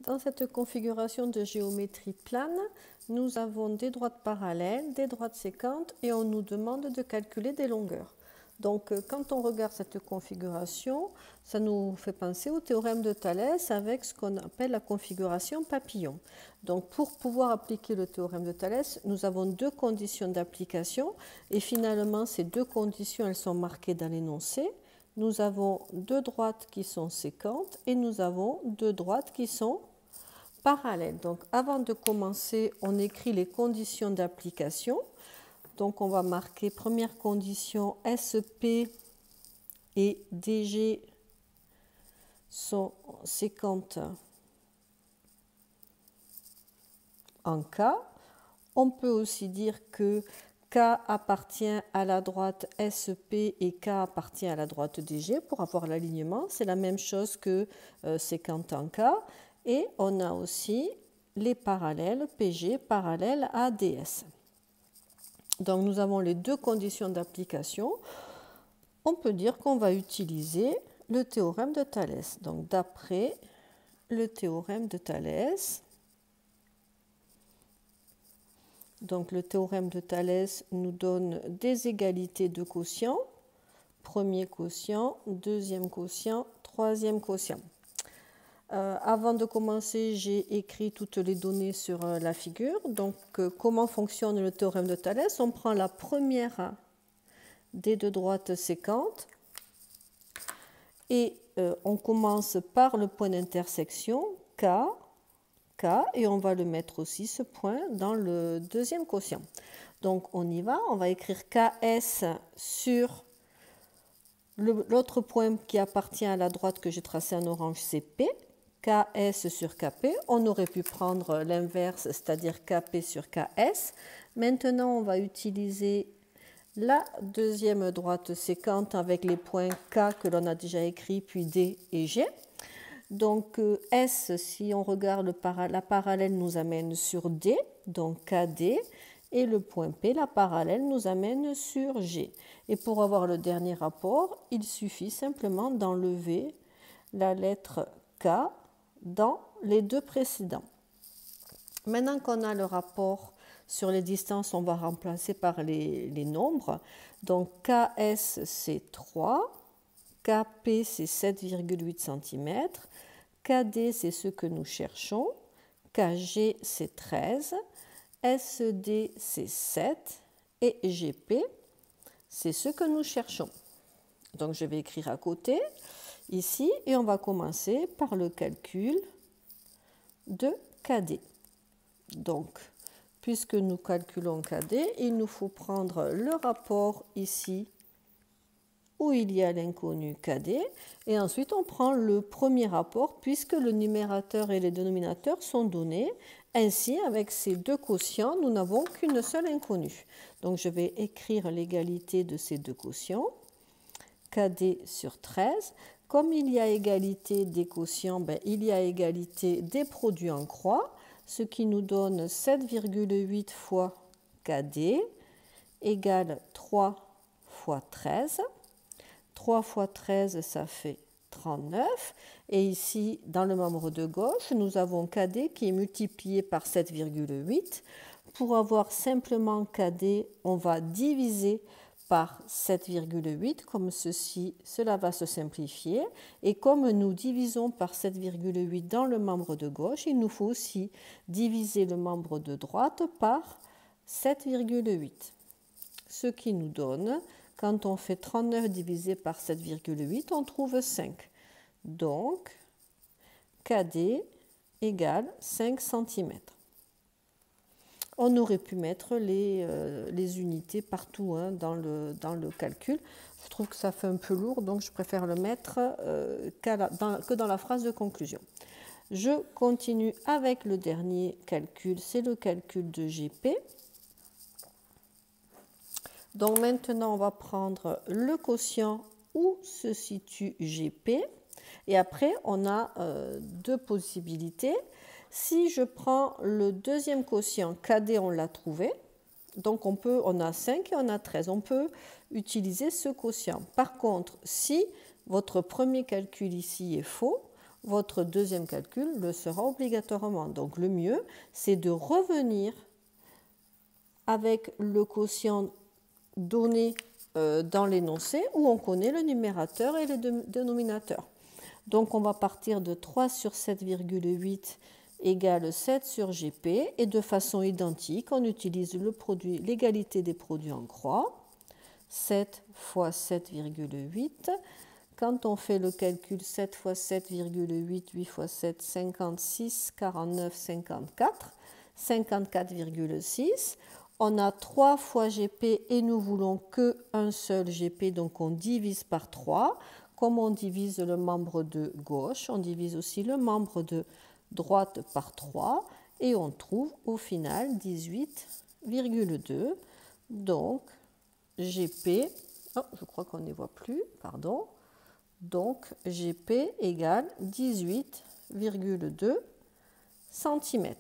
Dans cette configuration de géométrie plane, nous avons des droites parallèles, des droites sécantes et on nous demande de calculer des longueurs. Donc quand on regarde cette configuration, ça nous fait penser au théorème de Thalès avec ce qu'on appelle la configuration papillon. Donc pour pouvoir appliquer le théorème de Thalès, nous avons deux conditions d'application et finalement ces deux conditions, elles sont marquées dans l'énoncé. Nous avons deux droites qui sont sécantes et nous avons deux droites qui sont parallèles. Donc avant de commencer, on écrit les conditions d'application. Donc on va marquer première condition, SP et DG sont séquentes en K. On peut aussi dire que K appartient à la droite SP et K appartient à la droite DG pour avoir l'alignement. C'est la même chose que séquente en K. Et on a aussi les parallèles PG parallèles à DS. Donc nous avons les deux conditions d'application. On peut dire qu'on va utiliser le théorème de Thalès. Donc d'après le théorème de Thalès, donc le théorème de Thalès nous donne des égalités de quotients. Premier quotient, deuxième quotient, troisième quotient. Avant de commencer, j'ai écrit toutes les données sur la figure. Donc, comment fonctionne le théorème de Thalès? On prend la première des deux droites séquentes et on commence par le point d'intersection K, et on va le mettre aussi, ce point, dans le deuxième quotient. Donc, on y va. On va écrire KS sur l'autre point qui appartient à la droite que j'ai tracé en orange, c'est P. KS sur KP, on aurait pu prendre l'inverse, c'est-à-dire KP sur KS. Maintenant, on va utiliser la deuxième droite séquente avec les points K que l'on a déjà écrit, puis D et G. Donc S, si on regarde la parallèle, nous amène sur D, donc KD, et le point P, la parallèle, nous amène sur G. Et pour avoir le dernier rapport, il suffit simplement d'enlever la lettre K dans les deux précédents. Maintenant qu'on a le rapport sur les distances, on va remplacer par les nombres. Donc KS c'est 3, KP c'est 7,8 cm, KD c'est ce que nous cherchons, KG c'est 13, SD c'est 7 et GP c'est ce que nous cherchons. Donc je vais écrire à côté ici et on va commencer par le calcul de KD. Donc, puisque nous calculons KD, il nous faut prendre le rapport ici où il y a l'inconnu KD et ensuite on prend le premier rapport puisque le numérateur et les dénominateurs sont donnés. Ainsi, avec ces deux quotients, nous n'avons qu'une seule inconnue. Donc je vais écrire l'égalité de ces deux quotients. KD sur 13. Comme il y a égalité des quotients, il y a égalité des produits en croix, ce qui nous donne 7,8 fois KD égale 3 fois 13. 3 fois 13, ça fait 39. Et ici, dans le membre de gauche, nous avons KD qui est multiplié par 7,8. Pour avoir simplement KD, on va diviser par 7,8, comme ceci, cela va se simplifier. Et comme nous divisons par 7,8 dans le membre de gauche, il nous faut aussi diviser le membre de droite par 7,8. Ce qui nous donne, quand on fait 39 divisé par 7,8, on trouve 5. Donc, KD égale 5 cm. On aurait pu mettre les unités partout dans le calcul. Je trouve que ça fait un peu lourd, donc je préfère le mettre que dans la phrase de conclusion. Je continue avec le dernier calcul, c'est le calcul de GP. Donc maintenant, on va prendre le quotient où se situe GP. Et après, on a deux possibilités. Si je prends le deuxième quotient, KD, on l'a trouvé. Donc on a 5 et on a 13. On peut utiliser ce quotient. Par contre, si votre premier calcul ici est faux, votre deuxième calcul le sera obligatoirement. Donc le mieux, c'est de revenir avec le quotient donné dans l'énoncé où on connaît le numérateur et le dénominateur. Donc on va partir de 3 sur 7,8 égale 7 sur GP et de façon identique, on utilise l'égalité des produits en croix. 7 fois 7,8. Quand on fait le calcul 7 fois 7,8, 8 fois 7, 56, 49, 54, 54,6. On a 3 fois GP et nous voulons qu'un seul GP, donc on divise par 3. Comme on divise le membre de gauche, on divise aussi le membre de droite par 3 et on trouve au final 18,2. Donc GP, je crois qu'on n'y voit plus, pardon. Donc GP égale 18,2 cm.